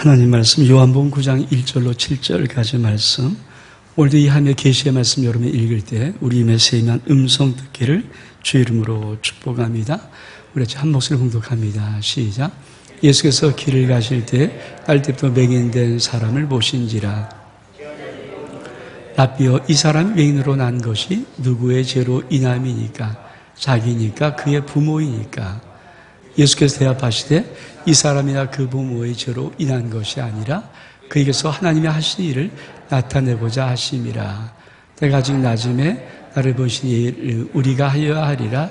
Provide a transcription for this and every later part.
하나님 말씀 요한복음 9장 1절로 7절까지 말씀, 오늘도 이 하며 계시의 말씀 여러분이 읽을 때 우리 입에 세임한 음성 듣기를 주 이름으로 축복합니다. 우리 같이 한 목소리 봉독합니다. 시작. 예수께서 길을 가실 때 날 때부터 맹인된 사람을 보신지라. 랍비여, 이 사람이 맹인으로 난 것이 누구의 죄로 인함이니까? 자기니까? 그의 부모이니까? 예수께서 대답하시되 이 사람이나 그 부모의 죄로 인한 것이 아니라 그에게서 하나님이 하신 일을 나타내고자 하심이라. 때가 아직 낮음에 나를 보신 일 우리가 하여야 하리라.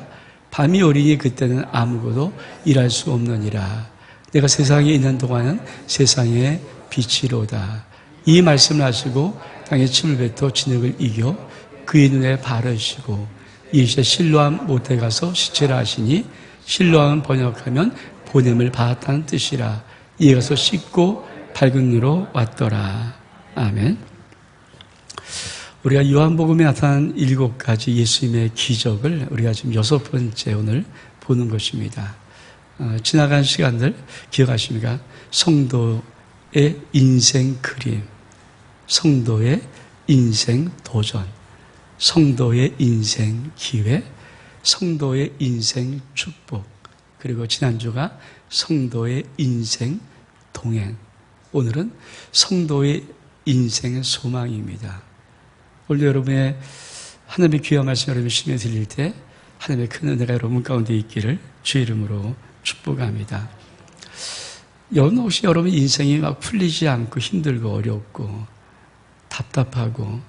밤이 오리니 그때는 아무것도 일할 수 없느니라. 내가 세상에 있는 동안은 세상의 빛이로다. 이 말씀을 하시고 땅에 침을 뱉어 진흙을 이겨 그의 눈에 바르시고 이시에 실로암 못에 가서 시체를 하시니, 실로암은 번역하면 보냄을 받았다는 뜻이라. 이에 가서 씻고 밝은 눈으로 왔더라. 아멘. 우리가 요한복음에 나타난 7가지 예수님의 기적을 우리가 지금 6번째 오늘 보는 것입니다. 지나간 시간들 기억하십니까? 성도의 인생 그림, 성도의 인생 도전, 성도의 인생 기회, 성도의 인생 축복, 그리고 지난주가 성도의 인생 동행, 오늘은 성도의 인생의 소망입니다. 오늘 여러분의 하나님의 귀한 말씀 여러분이 심해 들릴 때 하나님의 큰 은혜가 여러분 가운데 있기를 주 이름으로 축복합니다. 여러분 혹시 여러분 인생이 막 풀리지 않고 힘들고 어렵고 답답하고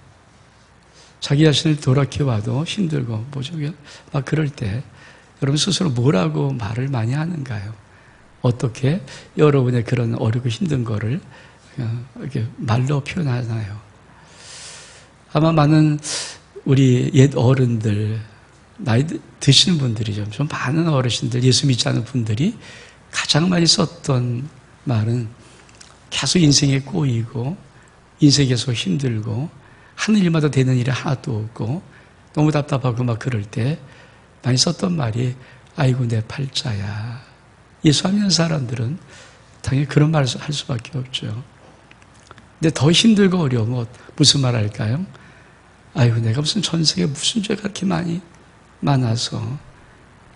자기 자신을 돌아켜봐도 힘들고 막 그럴 때 여러분 스스로 뭐라고 말을 많이 하는가요? 어떻게 여러분의 그런 어렵고 힘든 거를 이렇게 말로 표현하나요? 아마 많은 우리 옛 어른들, 나이 드시는 분들이죠. 좀 많은 어르신들, 예수 믿지 않는 분들이 가장 많이 썼던 말은 계속 인생에 꼬이고 인생이 계속 힘들고 하는 일마다 되는 일이 하나도 없고 너무 답답하고 막 그럴 때 많이 썼던 말이 아이고 내 팔자야. 예수 안 믿는 사람들은 당연히 그런 말을 할 수밖에 없죠. 근데 더 힘들고 어려우면 무슨 말 할까요? 아이고 내가 무슨 전생에 무슨 죄가 그렇게 많아서,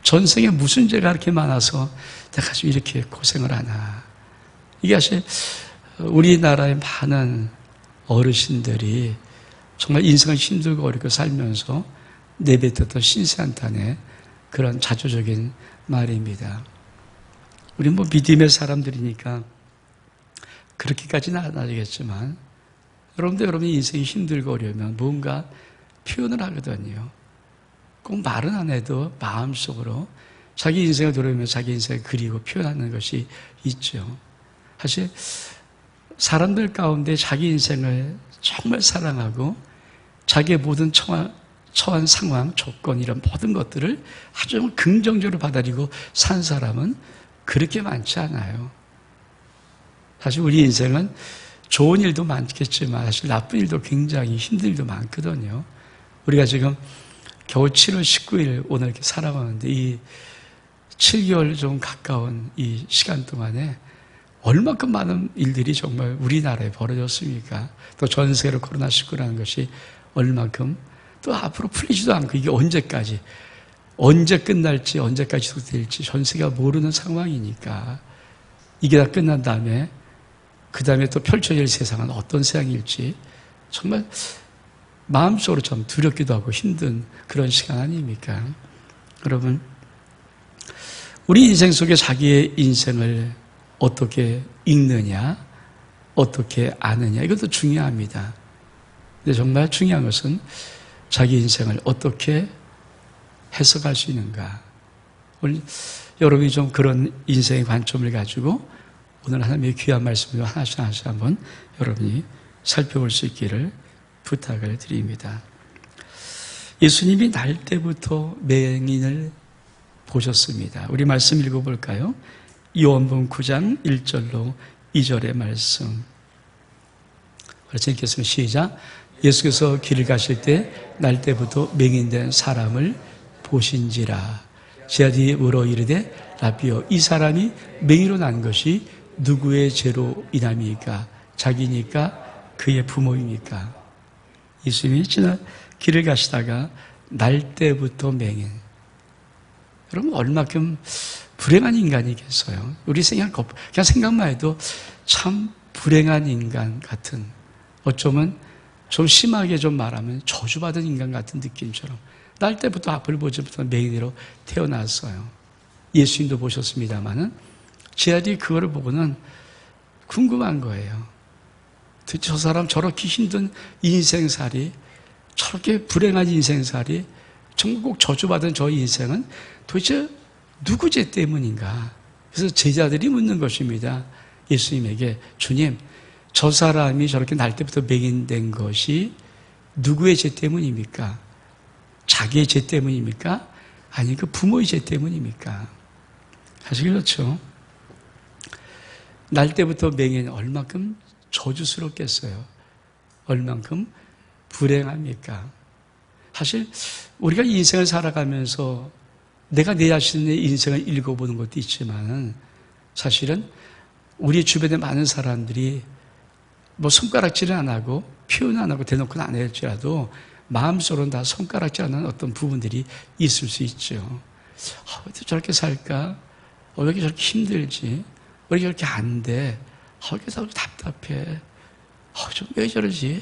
전생에 무슨 죄가 그렇게 많아서 내가 지금 이렇게 고생을 하나. 이게 사실 우리나라의 많은 어르신들이 정말 인생을 힘들고 어렵게 살면서 내뱉었던 신세한탄의 그런 자조적인 말입니다. 우리는 믿음의 사람들이니까 그렇게까지는 안 하겠지만 여러분이 인생이 힘들고 어려우면 뭔가 표현을 하거든요. 꼭 말은 안 해도 마음속으로 자기 인생을 돌아보면 자기 인생을 그리고 표현하는 것이 있죠. 사실 사람들 가운데 자기 인생을 정말 사랑하고 자기의 모든 처한 상황, 조건 이런 모든 것들을 아주 긍정적으로 받아들이고 산 사람은 그렇게 많지 않아요. 사실 우리 인생은 좋은 일도 많겠지만 사실 나쁜 일도 굉장히 힘든 일도 많거든요. 우리가 지금 겨우 7월 19일 오늘 이렇게 살아가는데 이 7개월 좀 가까운 이 시간 동안에 얼마큼 많은 일들이 정말 우리나라에 벌어졌습니까? 또 전 세계로 코로나19라는 것이 얼마큼 또 앞으로 풀리지도 않고 이게 언제까지, 언제 끝날지 언제까지 지속될지 전 세계가 모르는 상황이니까 이게 다 끝난 다음에 그 다음에 또 펼쳐질 세상은 어떤 세상일지 정말 마음속으로 좀 두렵기도 하고 힘든 그런 시간 아닙니까? 여러분, 우리 인생 속에 자기의 인생을 어떻게 읽느냐, 어떻게 아느냐, 이것도 중요합니다. 근데 정말 중요한 것은 자기 인생을 어떻게 해석할 수 있는가. 오늘 여러분이 좀 그런 인생의 관점을 가지고 오늘 하나님의 귀한 말씀을 하나씩 한번 여러분이 살펴볼 수 있기를 부탁을 드립니다. 예수님이 날 때부터 맹인을 보셨습니다. 우리 말씀 읽어볼까요? 요한복음 9장 1절로 2절의 말씀. 그래서 읽겠습니다. 시작. 예수께서 길을 가실 때 날 때부터 맹인된 사람을 보신지라. 제자들이 물어 이르되 랍비여, 이 사람이 맹인으로 난 것이 누구의 죄로 인함이니까? 자기니까? 그의 부모입니까? 예수님이 지나 길을 가시다가 날 때부터 맹인. 여러분 얼마큼 불행한 인간이겠어요. 우리 그냥 생각만 해도 참 불행한 인간 같은, 어쩌면 좀 심하게 좀 말하면 저주받은 인간 같은 느낌처럼 날 때부터 앞을 보지 못한 맹인으로 태어났어요. 예수님도 보셨습니다마는 제 아들이 그거를 보고는 궁금한 거예요. 저 사람 저렇게 힘든 인생살이, 저렇게 불행한 인생살이, 정말 꼭 저주받은 저 인생은 도대체 누구 죄 때문인가? 그래서 제자들이 묻는 것입니다. 예수님에게, 주님, 저 사람이 저렇게 날 때부터 맹인된 것이 누구의 죄 때문입니까? 자기의 죄 때문입니까? 아니, 그 부모의 죄 때문입니까? 사실 그렇죠. 날 때부터 맹인, 얼만큼 저주스럽겠어요. 얼만큼 불행합니까? 사실 우리가 인생을 살아가면서 내가 내 자신의 인생을 읽어보는 것도 있지만, 사실은 우리 주변에 많은 사람들이 뭐 손가락질은 안 하고 표현 안 하고 대놓고는 안 할지라도 마음속으로는 다 손가락질하는 어떤 부분들이 있을 수 있죠. 왜 저렇게 살까? 왜 이렇게 저렇게 힘들지? 왜 이렇게 안 돼? 왜 이렇게 저렇게 답답해? 왜 저러지?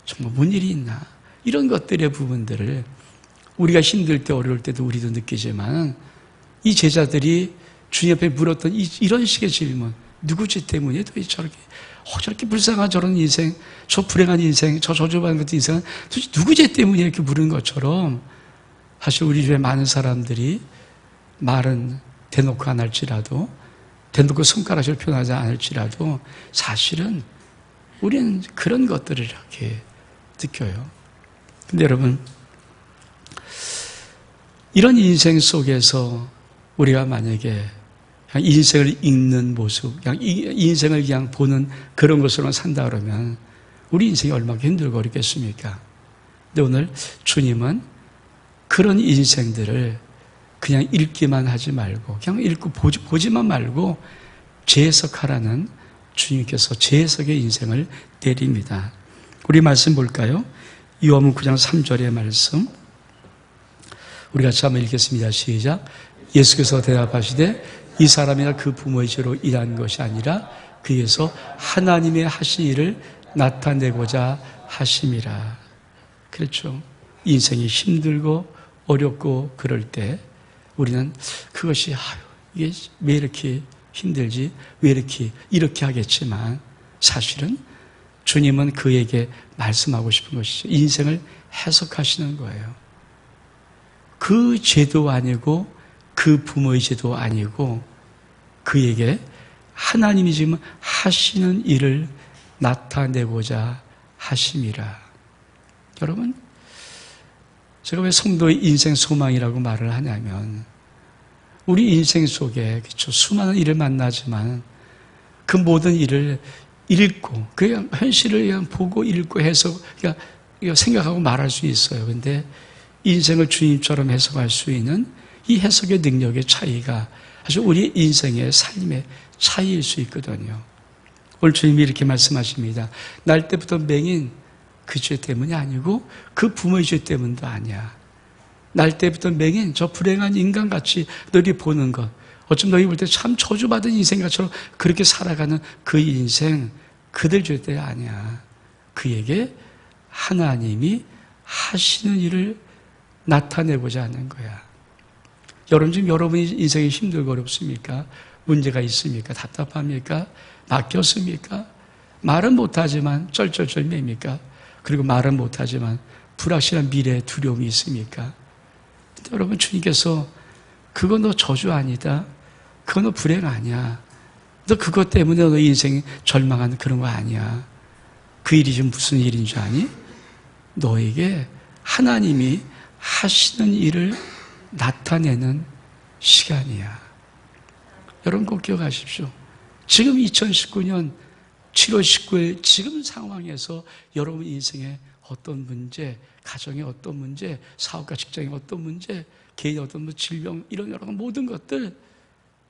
정말 뭔 일이 있나? 이런 것들의 부분들을 우리가 힘들 때 어려울 때도 우리도 느끼지만, 이 제자들이 주님 앞에 물었던 이런 식의 질문, 누구 죄 때문에 도대체 저렇게 불쌍한 저런 인생, 저 불행한 인생, 저 저주받은 것도 인생은 도대체 누구 죄 때문에 이렇게 물은 것처럼, 사실 우리 주변에 많은 사람들이 말은 대놓고 안 할지라도, 대놓고 손가락을 표현하지 않을지라도 사실은 우리는 그런 것들을 이렇게 느껴요. 근데 여러분, 이런 인생 속에서 우리가 만약에 그냥 인생을 읽는 모습, 그냥 인생을 그냥 보는 그런 것으로만 산다 그러면 우리 인생이 얼마나 힘들고 어렵겠습니까? 근데 오늘 주님은 그런 인생들을 그냥 읽기만 하지 말고, 그냥 읽고 보지만 말고 재해석하라는 주님께서 재해석의 인생을 내립니다. 우리 말씀 볼까요? 요한복음 9장 3절의 말씀, 우리 같이 한번 읽겠습니다. 시작. 예수께서 대답하시되 이 사람이나 그 부모의 죄로 일한 것이 아니라 그에서 하나님의 하신 일을 나타내고자 하심이라. 그렇죠. 인생이 힘들고 어렵고 그럴 때 우리는 그것이 이게 왜 이렇게 힘들지? 왜 이렇게 하겠지만, 사실은 주님은 그에게 말씀하고 싶은 것이죠. 인생을 해석하시는 거예요. 그 죄도 아니고 그 부모의 죄도 아니고 그에게 하나님이 지금 하시는 일을 나타내고자 하심이라. 여러분, 제가 왜 성도의 인생 소망이라고 말을 하냐면, 우리 인생 속에 그렇죠, 수많은 일을 만나지만 그 모든 일을 읽고 그냥 현실을 그냥 보고 읽고 해서 그냥 생각하고 말할 수 있어요. 그런데 인생을 주님처럼 해석할 수 있는 이 해석의 능력의 차이가 사실 우리 인생의 삶의 차이일 수 있거든요. 오늘 주님이 이렇게 말씀하십니다. 날 때부터 맹인, 그 죄 때문이 아니고 그 부모의 죄 때문도 아니야. 날 때부터 맹인, 저 불행한 인간같이 너희 보는 것, 어쩜 너희 볼 때 참 저주받은 인생같처럼 그렇게 살아가는 그 인생, 그들 죄 때문이 아니야. 그에게 하나님이 하시는 일을 나타내고자 하는 거야. 여러분, 지금 여러분이 인생이 힘들고 어렵습니까? 문제가 있습니까? 답답합니까? 막혔습니까? 말은 못하지만 쩔쩔쩔맵니까? 그리고 말은 못하지만 불확실한 미래에 두려움이 있습니까? 근데 여러분, 주님께서 그거 너 저주 아니다. 그거 너 불행 아니야. 너 그것 때문에 너 인생이 절망하는 그런 거 아니야. 그 일이 지금 무슨 일인 줄 아니? 너에게 하나님이 하시는 일을 나타내는 시간이야. 여러분 꼭 기억하십시오. 지금 2019년 7월 19일 지금 상황에서 여러분 인생에 어떤 문제, 가정의 어떤 문제, 사업과 직장의 어떤 문제, 개인의 어떤 질병, 이런 여러 모든 것들,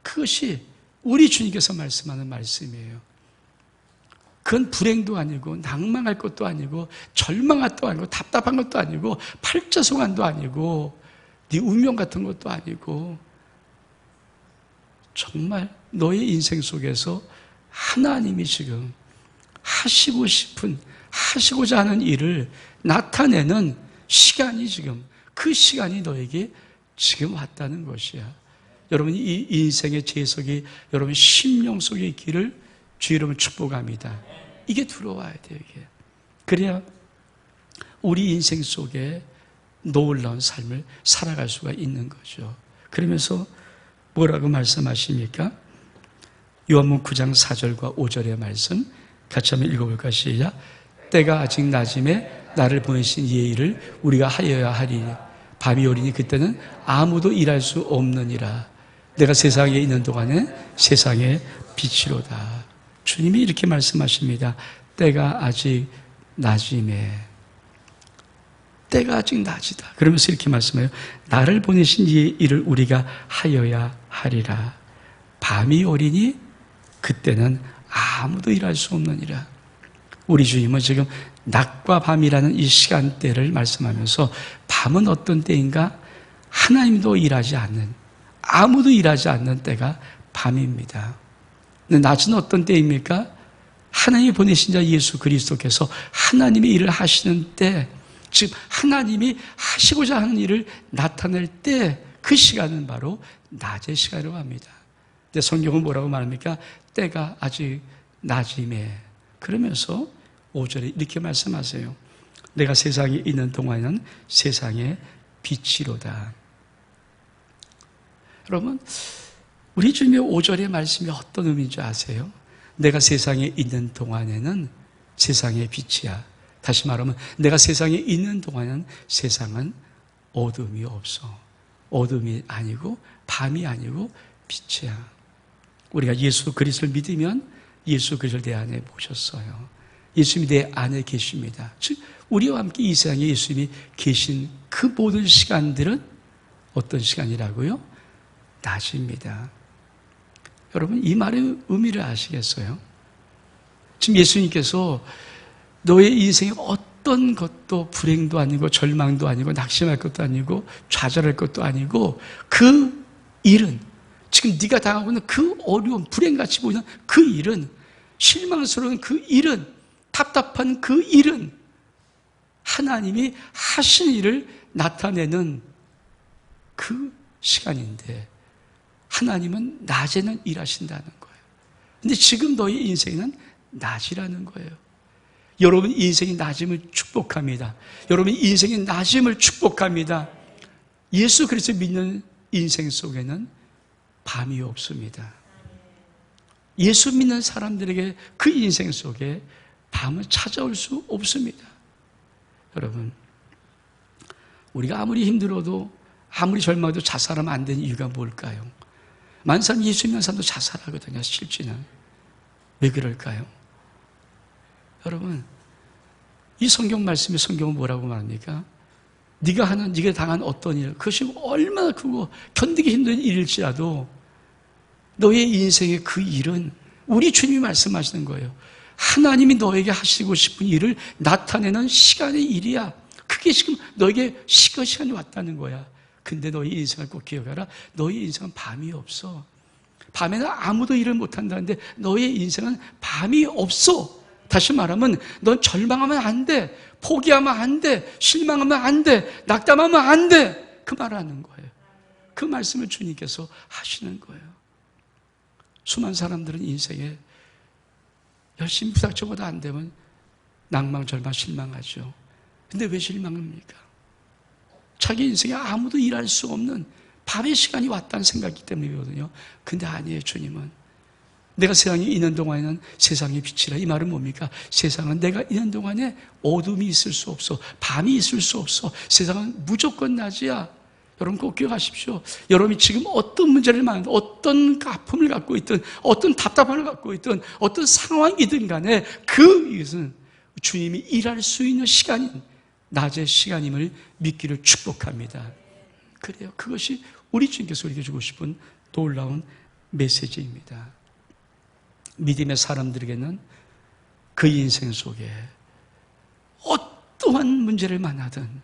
그것이 우리 주님께서 말씀하는 말씀이에요. 그건 불행도 아니고 낭망할 것도 아니고 절망할 것도 아니고 답답한 것도 아니고 팔자송환도 아니고 네 운명 같은 것도 아니고 정말 너의 인생 속에서 하나님이 지금 하시고자 하는 일을 나타내는 시간이 지금 그 시간이 너에게 지금 왔다는 것이야. 여러분 이 인생의 재석이 여러분 심령 속에 있기를 주 이름으로 축복합니다. 이게 들어와야 돼요. 이게. 그래야 우리 인생 속에 놀라운 삶을 살아갈 수가 있는 거죠. 그러면서 뭐라고 말씀하십니까? 요한복음 9장 4절과 5절의 말씀 같이 한번 읽어볼까요? 시작. 때가 아직 낮음에 나를 보내신 이의 일을 우리가 하여야 하리니 밤이 오리니 그때는 아무도 일할 수 없느니라. 내가 세상에 있는 동안에 세상의 빛이로다. 주님이 이렇게 말씀하십니다. 때가 아직 낮음에. 때가 아직 낮이다. 그러면서 이렇게 말씀해요. 나를 보내신 이의 일을 우리가 하여야 하리라. 밤이 오리니 그때는 아무도 일할 수 없느니라. 우리 주님은 지금 낮과 밤이라는 이 시간대를 말씀하면서 밤은 어떤 때인가? 하나님도 일하지 않는, 아무도 일하지 않는 때가 밤입니다. 근데 낮은 어떤 때입니까? 하나님이 보내신 자 예수 그리스도께서 하나님의 일을 하시는 때, 즉 하나님이 하시고자 하는 일을 나타낼 때 그 시간은 바로 낮의 시간이라고 합니다. 근데 성경은 뭐라고 말합니까? 때가 아직 낮임에. 그러면서 5절에 이렇게 말씀하세요. 내가 세상에 있는 동안에는 세상의 빛이로다. 여러분, 우리 주님의 5절의 말씀이 어떤 의미인지 아세요? 내가 세상에 있는 동안에는 세상의 빛이야. 다시 말하면 내가 세상에 있는 동안에는 세상은 어둠이 없어. 어둠이 아니고 밤이 아니고 빛이야. 우리가 예수 그리스도를 믿으면 예수 그리스도를 내 안에 모셨어요. 예수님이 내 안에 계십니다. 즉 우리와 함께 이 세상에 예수님이 계신 그 모든 시간들은 어떤 시간이라고요? 낮입니다. 여러분 이 말의 의미를 아시겠어요? 지금 예수님께서 너의 인생에 어떤 것도 불행도 아니고 절망도 아니고 낙심할 것도 아니고 좌절할 것도 아니고 그 일은 지금 네가 당하고 있는 그 어려운 불행같이 보이는 그 일은 실망스러운 그 일은 답답한 그 일은 하나님이 하신 일을 나타내는 그 시간인데 하나님은 낮에는 일하신다는 거예요. 근데 지금 너의 인생은 낮이라는 거예요. 여러분 인생이 낮음을 축복합니다. 여러분 인생이 낮음을 축복합니다. 예수 그리스도 믿는 인생 속에는 밤이 없습니다. 예수 믿는 사람들에게 그 인생 속에 밤은 찾아올 수 없습니다. 여러분 우리가 아무리 힘들어도 아무리 절망해도 자살하면 안 되는 이유가 뭘까요? 많은 사람 예수 믿는 사람도 자살하거든요. 실제는. 왜 그럴까요? 여러분 이 성경 말씀에 성경은 뭐라고 말합니까? 네가 당한 어떤 일, 그것이 얼마나 크고 견디기 힘든 일일지라도 너의 인생의 그 일은 우리 주님이 말씀하시는 거예요. 하나님이 너에게 하시고 싶은 일을 나타내는 시간의 일이야. 그게 지금 너에게 시간이 왔다는 거야. 근데 너의 인생을 꼭 기억하라. 너의 인생은 밤이 없어. 밤에는 아무도 일을 못한다는데 너의 인생은 밤이 없어. 다시 말하면 넌 절망하면 안 돼. 포기하면 안 돼. 실망하면 안 돼. 낙담하면 안 돼. 그 말을 하는 거예요. 그 말씀을 주님께서 하시는 거예요. 수많은 사람들은 인생에 열심히 부닥쳐봐도 안 되면 낭망, 절망, 실망하죠. 근데 왜 실망합니까? 자기 인생에 아무도 일할 수 없는 밤의 시간이 왔다는 생각이기 때문이거든요. 근데 아니에요, 주님은. 내가 세상에 있는 동안에는 세상의 빛이라. 이 말은 뭡니까? 세상은 내가 있는 동안에 어둠이 있을 수 없어. 밤이 있을 수 없어. 세상은 무조건 낮이야. 여러분 꼭 기억하십시오. 여러분이 지금 어떤 문제를 만든, 어떤 아픔을 갖고 있든, 어떤 답답함을 갖고 있든, 어떤 상황이든 간에 이것은 주님이 일할 수 있는 시간인 낮의 시간임을 믿기를 축복합니다. 그래요. 그것이 우리 주님께서 우리에게 주고 싶은 놀라운 메시지입니다. 믿음의 사람들에게는 그 인생 속에 어떠한 문제를 만나든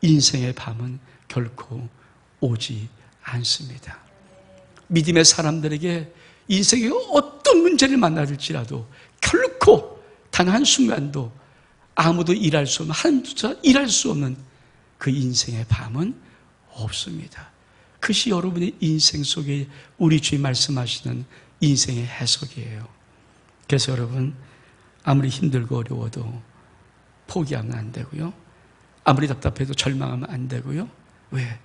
인생의 밤은 결코 오지 않습니다. 믿음의 사람들에게 인생에 어떤 문제를 만날지라도 결코 단 한순간도 아무도 일할 수 없는, 하나님조차 일할 수 없는 그 인생의 밤은 없습니다. 그것이 여러분의 인생 속에 우리 주님 말씀하시는 인생의 해석이에요. 그래서 여러분, 아무리 힘들고 어려워도 포기하면 안 되고요. 아무리 답답해도 절망하면 안 되고요. 왜?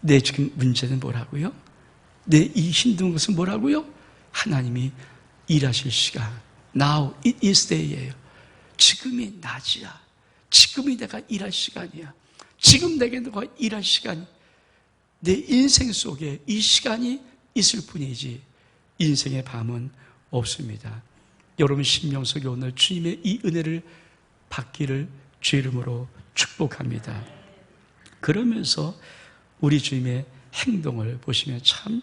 내 지금 문제는 뭐라고요? 내 이 힘든 것은 뭐라고요? 하나님이 일하실 시간. Now it is day예요. 지금이 낮이야. 지금이 내가 일할 시간이야. 지금 내게 너가 일할 시간이 내 인생 속에 이 시간이 있을 뿐이지 인생의 밤은 없습니다. 여러분 심령 속에 오늘 주님의 이 은혜를 받기를 주 이름으로 축복합니다. 그러면서 우리 주님의 행동을 보시면 참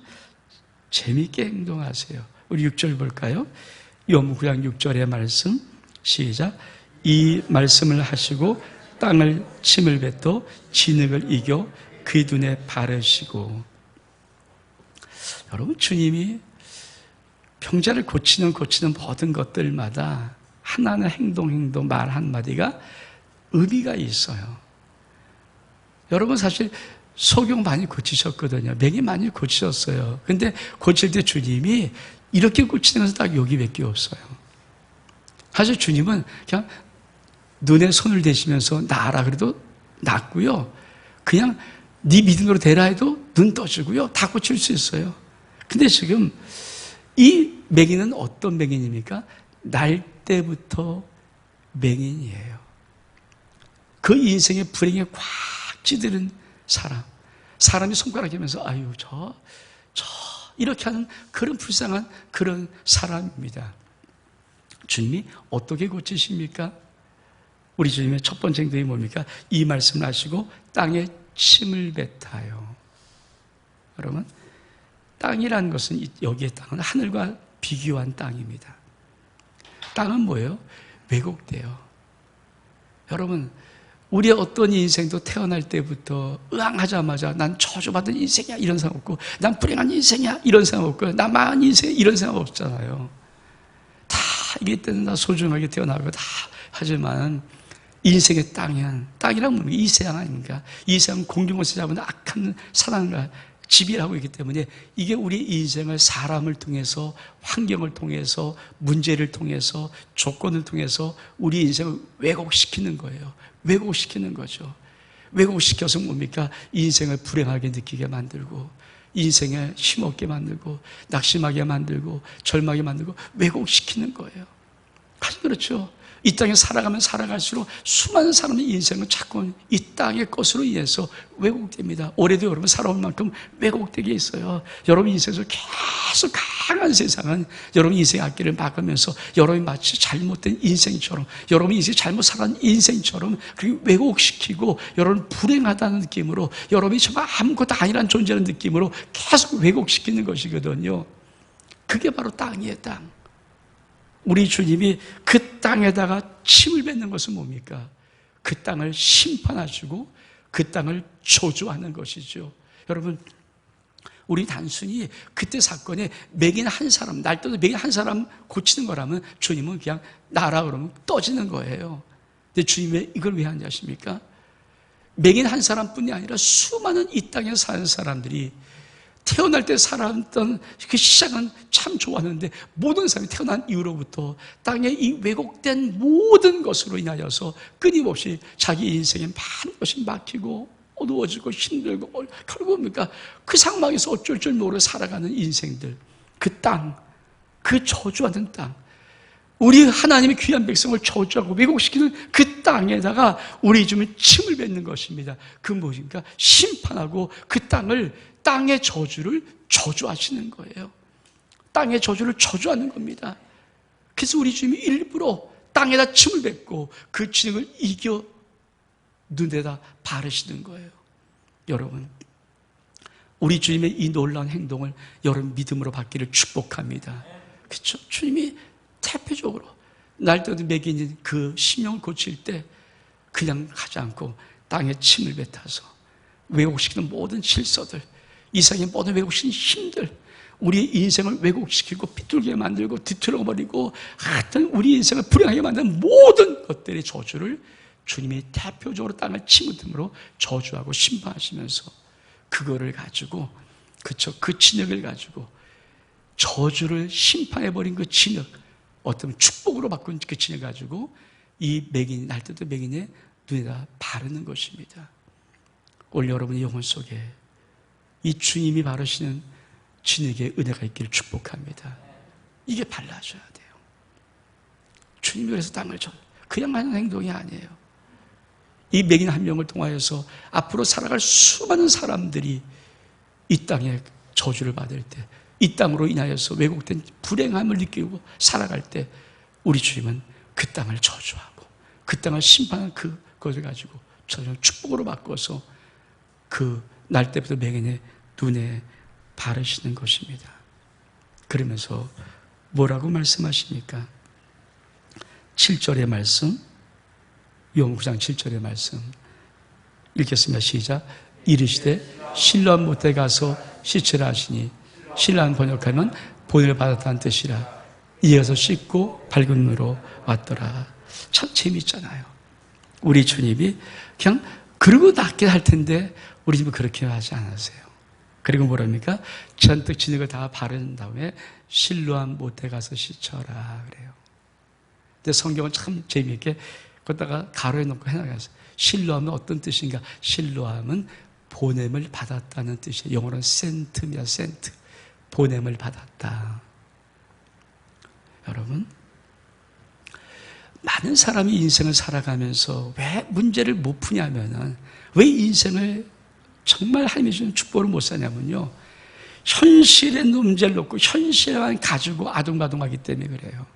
재미있게 행동하세요. 우리 6절 볼까요? 요한복음 9장 6절의 말씀 시작. 이 말씀을 하시고 땅을 침을 뱉어 진흙을 이겨 그의 눈에 바르시고. 여러분 주님이 병자를 고치는 모든 것들마다 하나하나 행동 말 한마디가 의미가 있어요. 여러분 사실 소경 많이 고치셨거든요. 맹이 많이 고치셨어요. 근데 고칠 때 주님이 이렇게 고치는 것은 딱 여기밖에 없어요. 사실 주님은 그냥 눈에 손을 대시면서 나아라 그래도 낫고요. 그냥 네 믿음으로 되라 해도 눈 떠주고요. 다 고칠 수 있어요. 근데 지금 이 맹인은 어떤 맹인입니까? 날 때부터 맹인이에요. 그 인생의 불행에 꽉 찌드는 사람. 사람이 손가락이면서 아유 저 이렇게 하는 그런 불쌍한 그런 사람입니다. 주님이 어떻게 고치십니까? 우리 주님의 첫 번째 행동이 뭡니까? 이 말씀을 하시고 땅에 침을 뱉어요. 여러분 땅이라는 것은 여기의 땅은 하늘과 비교한 땅입니다. 땅은 뭐예요? 왜곡돼요. 여러분 우리의 어떤 인생도 태어날 때부터 의앙하자마자 난 저주받은 인생이야 이런 생각 없고 난 불행한 인생이야 이런 생각 없고 나 망한 인생 이런 생각 없잖아요. 다 이게 때는 나 소중하게 태어나고 다 하지만 인생의 땅이란 뭡니까? 이 세상 아닙니까? 이 세상 공중에서 잡은 악한 사랑과 지배하고 있기 때문에 이게 우리 인생을 사람을 통해서 환경을 통해서 문제를 통해서 조건을 통해서 우리 인생을 왜곡시키는 거예요. 왜곡시키는 거죠. 왜곡시켜서 뭡니까? 인생을 불행하게 느끼게 만들고 인생에 힘없게 만들고 낙심하게 만들고 절망하게 만들고 왜곡시키는 거예요. 아주 그렇죠. 이 땅에 살아가면 살아갈수록 수많은 사람의 인생은 자꾸 이 땅의 것으로 인해서 왜곡됩니다. 올해도 여러분 살아온 만큼 왜곡되게 있어요. 여러분 인생에서 계속 강한 세상은 여러분 인생의 앞길을 막으면서 여러분이 마치 잘못된 인생처럼 여러분 인생이 잘못 살아간 인생처럼 그렇게 왜곡시키고 여러분 불행하다는 느낌으로 여러분이 정말 아무것도 아니라는 존재라는 느낌으로 계속 왜곡시키는 것이거든요. 그게 바로 땅이에요. 땅. 우리 주님이 그 땅에다가 침을 뱉는 것은 뭡니까? 그 땅을 심판하시고 그 땅을 저주하는 것이죠. 여러분 우리 단순히 그때 사건에 맹인 한 사람, 날때도 맹인 한 사람 고치는 거라면 주님은 그냥 나라 그러면 떠지는 거예요. 근데 주님이 이걸 왜 하는지 아십니까? 맹인 한 사람뿐이 아니라 수많은 이 땅에 사는 사람들이 태어날 때 살았던 그 시작은 참 좋았는데 모든 사람이 태어난 이후로부터 땅에 이 왜곡된 모든 것으로 인하여서 끊임없이 자기 인생에 많은 것이 막히고 어두워지고 힘들고 결국 뭡니까? 그 상황에서 어쩔 줄 모르고 살아가는 인생들, 그 땅, 그 저주하는 땅, 우리 하나님의 귀한 백성을 저주하고 왜곡시키는 그 땅에다가 우리 주님은 침을 뱉는 것입니다. 그 무엇입니까? 심판하고 그 땅의 저주를 저주하시는 거예요. 땅의 저주를 저주하는 겁니다. 그래서 우리 주님이 일부러 땅에다 침을 뱉고 그 진흙을 이겨 눈에다 바르시는 거예요. 여러분 우리 주님의 이 놀라운 행동을 여러분 믿음으로 받기를 축복합니다. 그렇죠? 주님이 대표적으로 날때도 먹이는 그 심령을 고칠 때 그냥 가지 않고 땅에 침을 뱉어서 왜곡시키는 모든 질서들, 이상의 모든 왜곡시키는 힘들, 우리의 인생을 왜곡시키고 삐뚤게 만들고 뒤틀어버리고 하여튼 우리 인생을 불행하게 만드는 모든 것들의 저주를 주님이 대표적으로 땅을 침을 저주하고 심판하시면서 그거를 가지고, 그쵸, 그 진흙을 가지고 저주를 심판해버린 그 진흙, 어떤 축복으로 바꾼 그 진흙을 가지고 이 맥인, 날때도 맥인의 눈에다 바르는 것입니다. 오늘 여러분의 영혼 속에 이 주님이 바르시는 진흙의 은혜가 있기를 축복합니다. 이게 발라져야 돼요. 주님이 그래서 땅을 그냥 하는 행동이 아니에요. 이 맥인 한 명을 통하여서 앞으로 살아갈 수많은 사람들이 이 땅에 저주를 받을 때, 이 땅으로 인하여서 왜곡된 불행함을 느끼고 살아갈 때 우리 주님은 그 땅을 저주하고 그 땅을 심판한 그것을 가지고 축복으로 바꿔서 그 날 때부터 맥인의 눈에 바르시는 것입니다. 그러면서 뭐라고 말씀하십니까? 7절의 말씀, 요한 9장 7절의 말씀 읽겠습니다. 시작. 이르시되 실로암 못에 가서 씻으라 하시니, 신랑 번역하면 본을 받았다는 뜻이라. 이어서 씻고 밝은 눈으로 왔더라. 참 재미있잖아요. 우리 주님이 그냥 그러고 낫게 할 텐데 우리 집은 그렇게 하지 않으세요. 그리고 뭐랍니까? 잔뜩 진흙을 다 바른 다음에 실로암 못에 가서 씻어라 그래요. 근데 성경은 참 재미있게 거기다가 가로에 놓고 해나가서 실로암은 어떤 뜻인가? 실로암은 보냄을 받았다는 뜻이에요. 영어로는 센트입니다. 센트. 보냄을 받았다. 여러분, 많은 사람이 인생을 살아가면서 왜 문제를 못 푸냐면은, 왜 인생을 정말 하나님이 주는 축복을 못 사냐면요, 현실의 문제를 놓고 현실만 가지고 아둥바둥하기 때문에 그래요.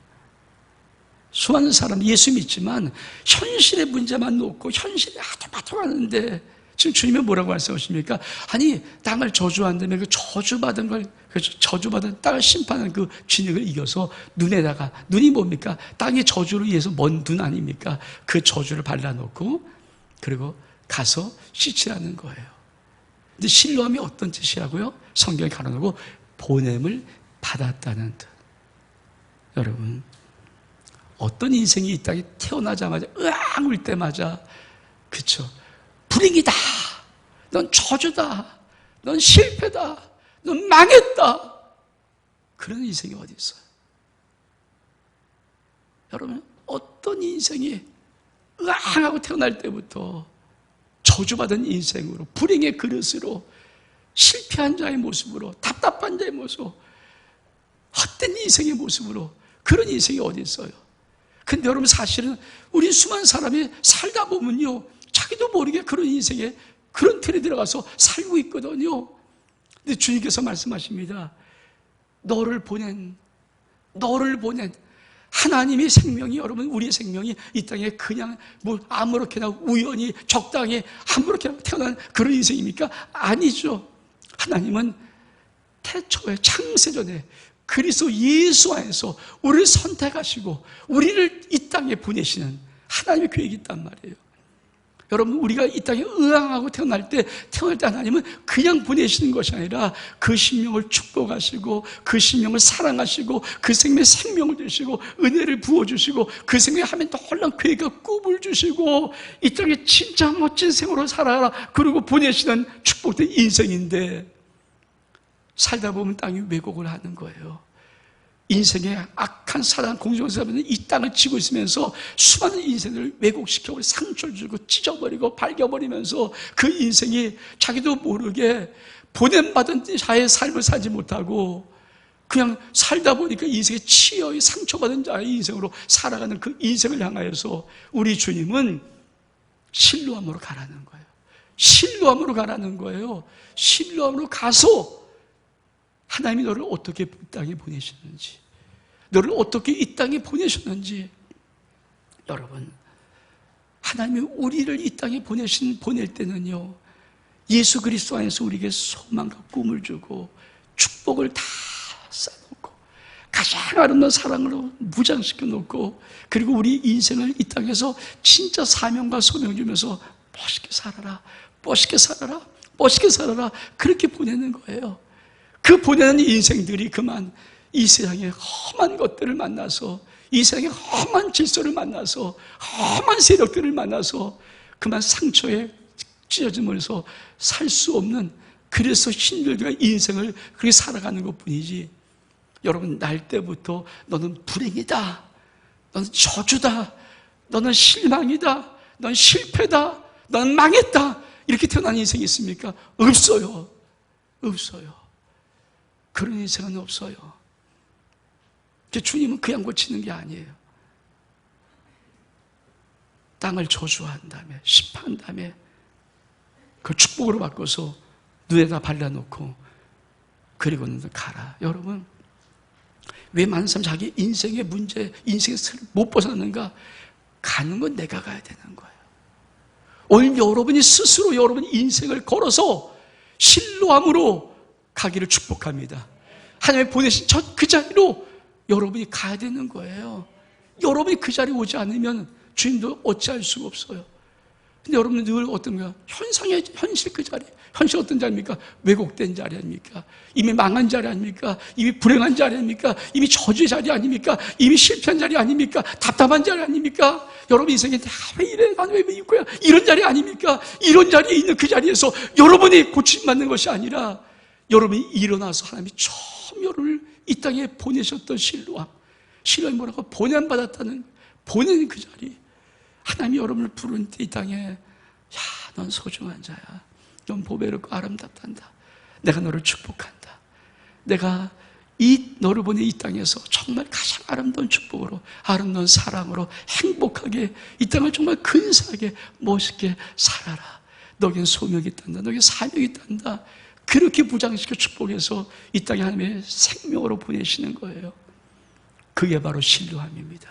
수많은 사람 예수 믿지만 현실의 문제만 놓고 현실에 아둥바둥하는데, 지금 주님이 뭐라고 말씀하십니까? 아니, 땅을 저주한다면 그 저주받은 걸, 저주받은 땅을 심판하는 그 진흙을 이겨서 눈에다가, 눈이 뭡니까? 땅의 저주로 인해서 먼 눈 아닙니까? 그 저주를 발라놓고 그리고 가서 씻으라는 거예요. 근데 실로암이 어떤 뜻이라고요? 성경에 가로놓고 보냄을 받았다는 뜻. 여러분, 어떤 인생이 이 땅에 태어나자마자 으앙 울 때마다, 그쵸, 불행이다, 넌 저주다, 넌 실패다, 넌 망했다, 그런 인생이 어디 있어요? 여러분, 어떤 인생이 으앙 하고 태어날 때부터 저주받은 인생으로, 불행의 그릇으로, 실패한 자의 모습으로, 답답한 자의 모습으로, 헛된 인생의 모습으로, 그런 인생이 어디 있어요? 근데 여러분, 사실은 우리 수많은 사람이 살다 보면요, 자기도 모르게 그런 인생에, 그런 틀에 들어가서 살고 있거든요. 근데 주님께서 말씀하십니다. 너를 보낸 하나님의 생명이, 여러분, 우리의 생명이 이 땅에 그냥 아무렇게나 우연히 적당히 아무렇게나 태어난 그런 인생입니까? 아니죠. 하나님은 태초에, 창세전에 그리스도 예수 안에서 우리를 선택하시고 우리를 이 땅에 보내시는 하나님의 계획이 있단 말이에요. 여러분, 우리가 이 땅에 의항하고 태어날 때 하나님은 그냥 보내시는 것이 아니라 그 심령을 축복하시고 그 심령을 사랑하시고 그 생명에 생명을 주시고 은혜를 부어주시고 그 생명에 하면 놀라운 계획과 꿈을 주시고 이 땅에 진짜 멋진 생으로 살아라 그러고 보내시는 축복된 인생인데, 살다 보면 땅이 왜곡을 하는 거예요. 인생의 악한 사랑, 공정사는 이 땅을 지고 있으면서 수많은 인생을 왜곡시켜버리고 상처를 주고 찢어버리고 밝혀버리면서 그 인생이 자기도 모르게 보냄받은 자의 삶을 살지 못하고 그냥 살다 보니까 인생에 치여의 상처받은 자의 인생으로 살아가는 그 인생을 향하여서 우리 주님은 실로암으로 가라는 거예요. 실로암으로 가라는 거예요. 실로암으로 가서 하나님이 너를 어떻게 이 땅에 보내셨는지, 너를 어떻게 이 땅에 보내셨는지. 여러분, 하나님이 우리를 이 땅에 보낼 때는요, 예수 그리스도 안에서 우리에게 소망과 꿈을 주고 축복을 다 쌓아놓고 가장 아름다운 사랑으로 무장시켜 놓고, 그리고 우리 인생을 이 땅에서 진짜 사명과 소명 주면서 멋있게 살아라, 멋있게 살아라, 멋있게 살아라, 그렇게 보내는 거예요. 그 보내는 인생들이 그만 이 세상의 험한 것들을 만나서, 이 세상의 험한 질서를 만나서, 험한 세력들을 만나서 그만 상처에 찢어지면서 살 수 없는, 그래서 힘들게 인생을 그렇게 살아가는 것뿐이지, 여러분 날 때부터 너는 불행이다, 너는 저주다, 너는 실망이다, 너는 실패다, 너는 망했다, 이렇게 태어난 인생이 있습니까? 없어요. 없어요. 그런 인생은 없어요. 주님은 그냥 고치는 게 아니에요. 땅을 저주한 다음에, 심판한 다음에 그 축복으로 바꿔서 눈에다 발라놓고 그리고는 가라. 여러분, 왜 많은 사람 자기 인생의 문제, 인생의 틀을 못 벗어나는가? 가는 건 내가 가야 되는 거예요. 오늘 여러분이 스스로 여러분 인생을 걸어서 신뢰함으로 가기를 축복합니다. 하나님이 보내신 그 자리로 여러분이 가야 되는 거예요. 여러분이 그 자리에 오지 않으면 주님도 어찌할 수가 없어요. 근데 여러분은 늘 어떤가? 현실 그 자리. 현실 어떤 자리입니까? 왜곡된 자리 아닙니까? 이미 망한 자리 아닙니까? 이미 불행한 자리 아닙니까? 이미 저주의 자리 아닙니까? 이미 실패한 자리 아닙니까? 답답한 자리 아닙니까? 여러분 인생에 왜 이래? 나는 왜 이거야? 이런 자리 아닙니까? 이런 자리에 있는 그 자리에서 여러분이 고침받는 것이 아니라 여러분이 일어나서 하나님이 처음 여러분을 이 땅에 보내셨던 신뢰함. 신뢰함이 뭐라고? 보냄받았다는, 보내는 그 자리. 하나님이 여러분을 부른 때 이 땅에, 야, 넌 소중한 자야. 넌 보배롭고 아름답단다. 내가 너를 축복한다. 내가 너를 보내 이 땅에서 정말 가장 아름다운 축복으로, 아름다운 사랑으로 행복하게 이 땅을 정말 근사하게 멋있게 살아라. 너겐 소명이 있단다. 너겐 사명이 있단다. 그렇게 부장시켜 축복해서 이 땅에 하나님의 생명으로 보내시는 거예요. 그게 바로 신뢰함입니다.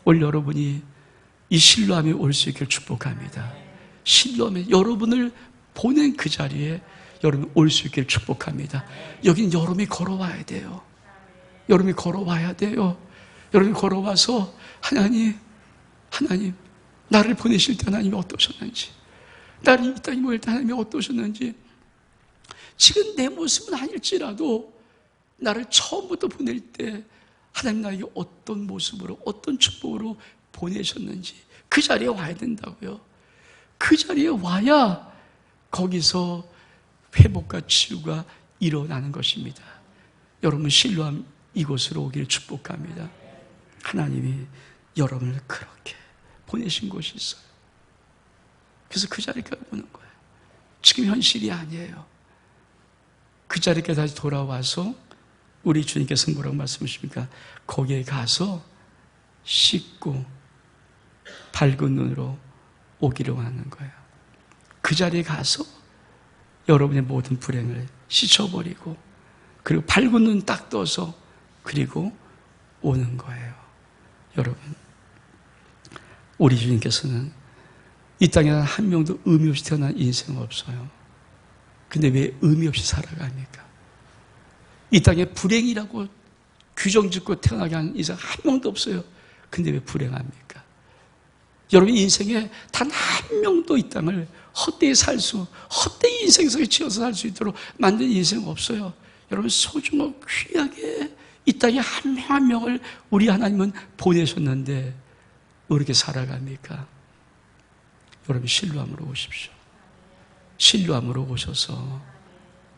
오늘 여러분이 이 신뢰함에 올 수 있기를 축복합니다. 신뢰함에 여러분을 보낸 그 자리에 여러분 올 수 있기를 축복합니다. 여기는 여러분이 걸어와야 돼요. 여러분이 걸어와야 돼요. 여러분이 걸어와서 하나님, 나를 보내실 때 하나님이 어떠셨는지, 나를 이 땅에 모일 때 하나님이 어떠셨는지, 지금 내 모습은 아닐지라도 나를 처음부터 보낼 때 하나님 나에게 어떤 모습으로, 어떤 축복으로 보내셨는지 그 자리에 와야 된다고요. 그 자리에 와야 거기서 회복과 치유가 일어나는 것입니다. 여러분 신뢰함 이곳으로 오기를 축복합니다. 하나님이 여러분을 그렇게 보내신 곳이 있어요. 그래서 그 자리까지 오는 거예요. 지금 현실이 아니에요. 그 자리까지 다시 돌아와서 우리 주님께서 뭐라고 말씀하십니까? 거기에 가서 씻고 밝은 눈으로 오기를 원하는 거예요. 그 자리에 가서 여러분의 모든 불행을 씻어버리고, 그리고 밝은 눈 딱 떠서 그리고 오는 거예요. 여러분, 우리 주님께서는 이 땅에 한 명도 의미 없이 태어난 인생은 없어요. 근데 왜 의미 없이 살아갑니까? 이 땅에 불행이라고 규정 짓고 태어나게 하는 인생 한 명도 없어요. 근데 왜 불행합니까? 여러분 인생에 단 한 명도 이 땅을 헛되이 헛되이 인생 속에 치여서 살 수 있도록 만든 인생은 없어요. 여러분 소중하고 귀하게 이 땅에 한 명 한 명을 우리 하나님은 보내셨는데 왜 이렇게 살아갑니까? 여러분 신뢰함으로 오십시오. 신뢰함으로 오셔서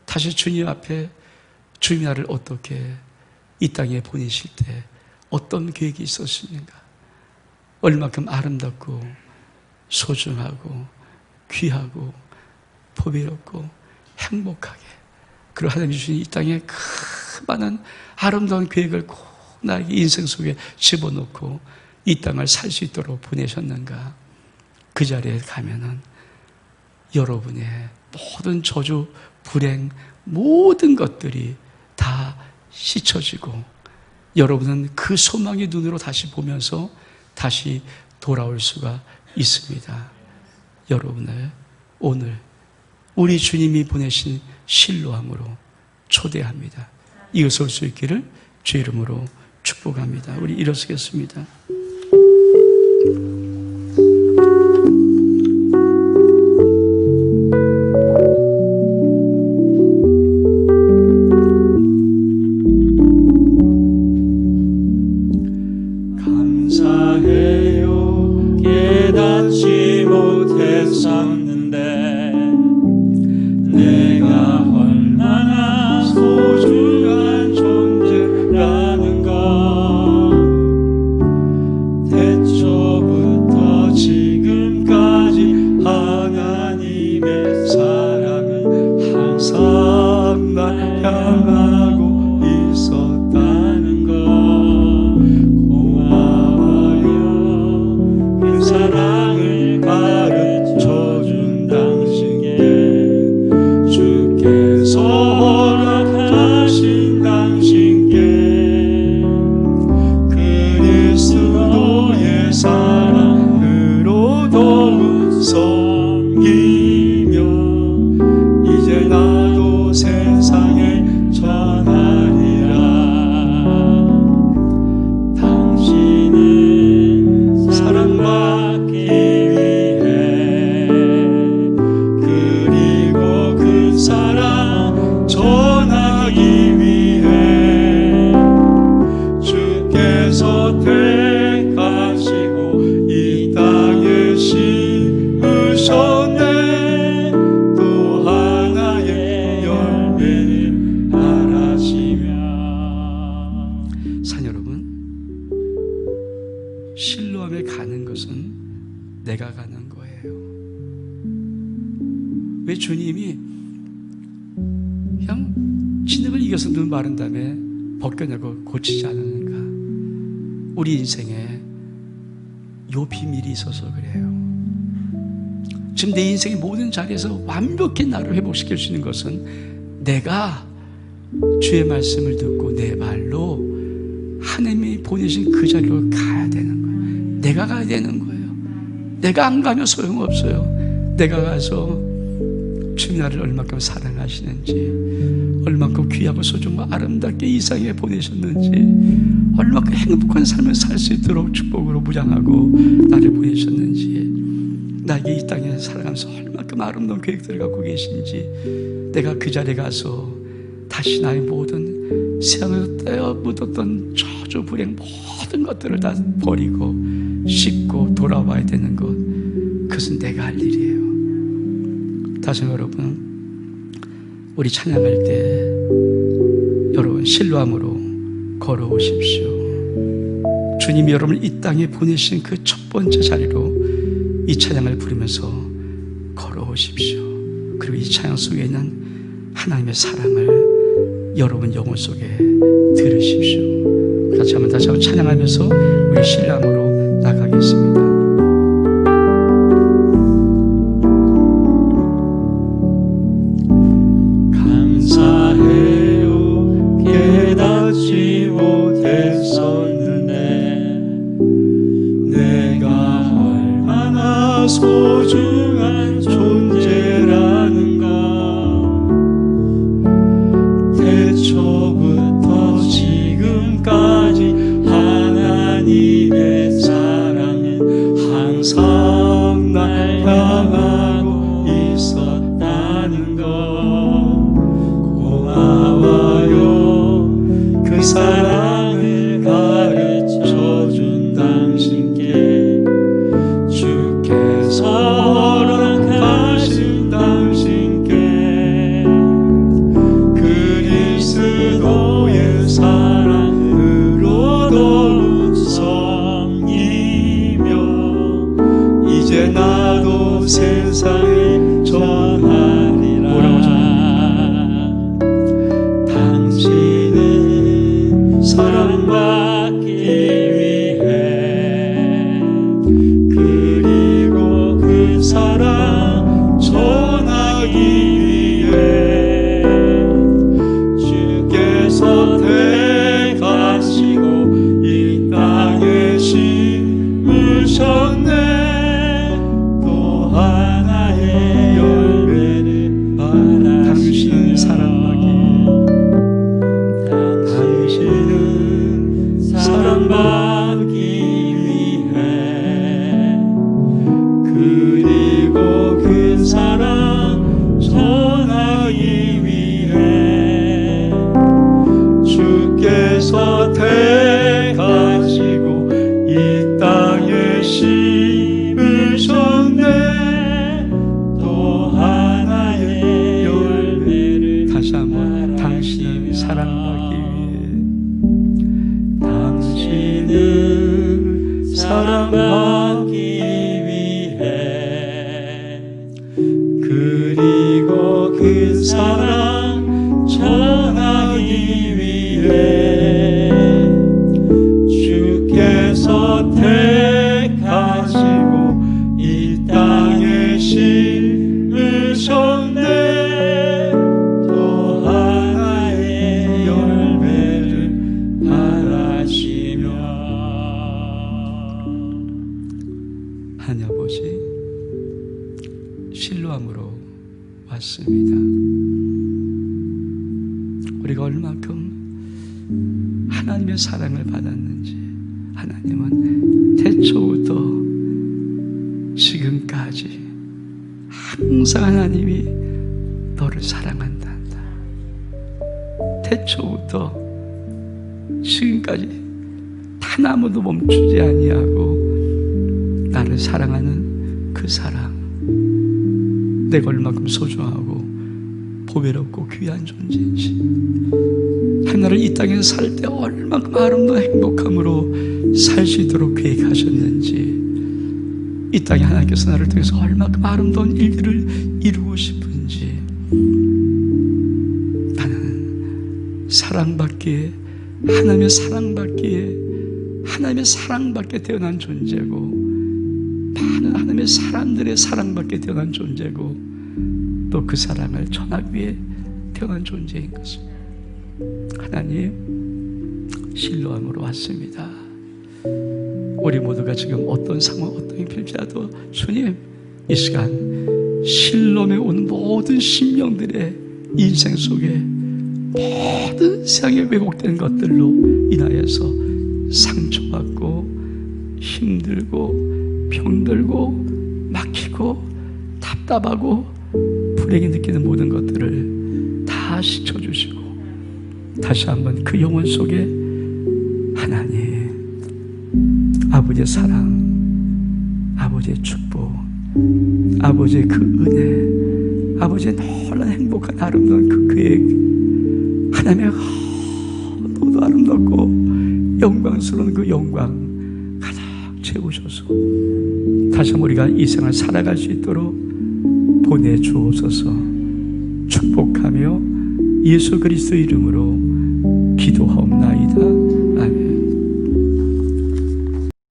다시 주님 앞에 주님 나를 어떻게 이 땅에 보내실 때 어떤 계획이 있었습니까? 얼마큼 아름답고 소중하고 귀하고 보배롭고 행복하게, 그리고 하나님이 주신 이 땅에 그 많은 아름다운 계획을 꼭 나에게 인생 속에 집어넣고 이 땅을 살 수 있도록 보내셨는가? 그 자리에 가면은 여러분의 모든 저주, 불행, 모든 것들이 다 씻어지고 여러분은 그 소망의 눈으로 다시 보면서 다시 돌아올 수가 있습니다. 여러분을 오늘 우리 주님이 보내신 실로함으로 초대합니다. 이어서 올 수 있기를 주 이름으로 축복합니다. 우리 일어서겠습니다. 감사해요. 깨닫지 못했었는데 내가 얼마나 소중한 존재라는 것, 태초부터 지금까지 하나님의 사랑은 항상 날 향하고 있었다는 것, 고마워요. 그 사랑을 가르쳐준 당신께, 주께서 허락하신 당신께, 그리스도의 사랑으로 더욱 섬기며 이제 나도 세상에 전하리라. 당신은 사랑받기 위해, 그리고 그 사랑 전하기 위해 주께서 택하시고 이 땅에 심으셨네. 또 하나의 열매를 바라시며. 산 여러분, 실로함에 가는 것은 내가 가는 거예요. 왜 주님이 그냥 진흙을 이겨서 눈 마른 다음에 벗겨내고 고치지 않았는가? 우리 인생에 요 비밀이 있어서 그래요. 지금 내 인생의 모든 자리에서 완벽히 나를 회복시킬 수 있는 것은 내가 주의 말씀을 듣고 내 발로 하나님이 보내신 그 자리로 가야 되는 거예요. 내가 가야 되는 거예요. 내가 안 가면 소용없어요. 내가 가서 주님 나를 얼마큼 사랑하시는지, 얼마큼 귀하고 소중하고 아름답게 이 세상에 보내셨는지, 얼마큼 행복한 삶을 살 수 있도록 축복으로 무장하고 나를 보내셨는지, 나에게 이 땅에 살아가면서 얼마큼 아름다운 계획들을 갖고 계신지, 내가 그 자리에 가서 다시 나의 모든 세상에서 떼어 묻었던 저주 불행 모든 것들을 다 버리고 씻고 돌아와야 되는 것, 그것은 내가 할 일이에요. 다시 여러분, 우리 찬양할 때 여러분 실로함으로 걸어오십시오. 주님이 여러분을 이 땅에 보내신 그 첫 번째 자리로 이 찬양을 부르면서 걸어오십시오. 그리고 이 찬양 속에 있는 하나님의 사랑을 여러분 영혼 속에 들으십시오. 같이 한번 다시 한번 찬양하면서 우리 신랑으로 나가겠습니다. 감사해요. 깨닫지 못했었는데 내가 얼마나 소중한 존재라는 것, 태초부터 지금까지 하나님의 사랑은 항상 날 향하고 있었다는 것, 고마워요. 그 사랑을 가르쳐준 당신께, 주께서 사랑받기 위해 그리고 그 사랑 전하기 위해 주께서 택하시고 이 땅에 심으셨네. 또 하나의 열매를 바라시며. 하나님 아버지, 실로암으로 왔습니다. 우리가 얼만큼 하나님의 사랑을 받았는지, 하나님은 태초부터 지금까지 항상 하나님이 너를 사랑한다. 태초부터 지금까지 단 아무도 멈추지 아니하고 나를 사랑하는 그 사랑, 내가 얼마큼 소중하고 보배롭고 귀한 존재인지, 하나를 이 땅에서 살 때 얼마큼 아름다운 행복함으로 살 수 있도록 계획하셨는지, 이 땅에 하나님께서 나를 통해서 얼마큼 아름다운 일들을 이루고 싶은지, 나는 사랑받기에, 하나님의 사랑받게 태어난 존재고, 많은 하나님의 사람들의 사랑받게 태어난 존재고, 또 그 사랑을 전하기 위해 태어난 존재인 것입니다. 하나님, 실로암으로 왔습니다. 우리 모두가 지금 어떤 상황, 어떤 형편일지라도 주님, 이 시간 실로암에 온 모든 심령들의 인생 속에 모든 세상에 왜곡된 것들로 인하여서 상처받고 힘들고 병들고 막히고 답답하고 불행히 느끼는 모든 것들을 다 씻어주시고, 다시 한번 그 영혼 속에 하나님 아버지의 사랑, 아버지의 축복, 아버지의 그 은혜, 아버지의 놀라운 행복한 아름다운 그 계획, 하나님의 너도 아름답고 영광스러운 그 영광 가득 채우셔서 다시 한번 우리가 이 생을 살아갈 수 있도록 보내주옵소서. 축복하며 예수 그리스도 이름으로 기도하옵소서.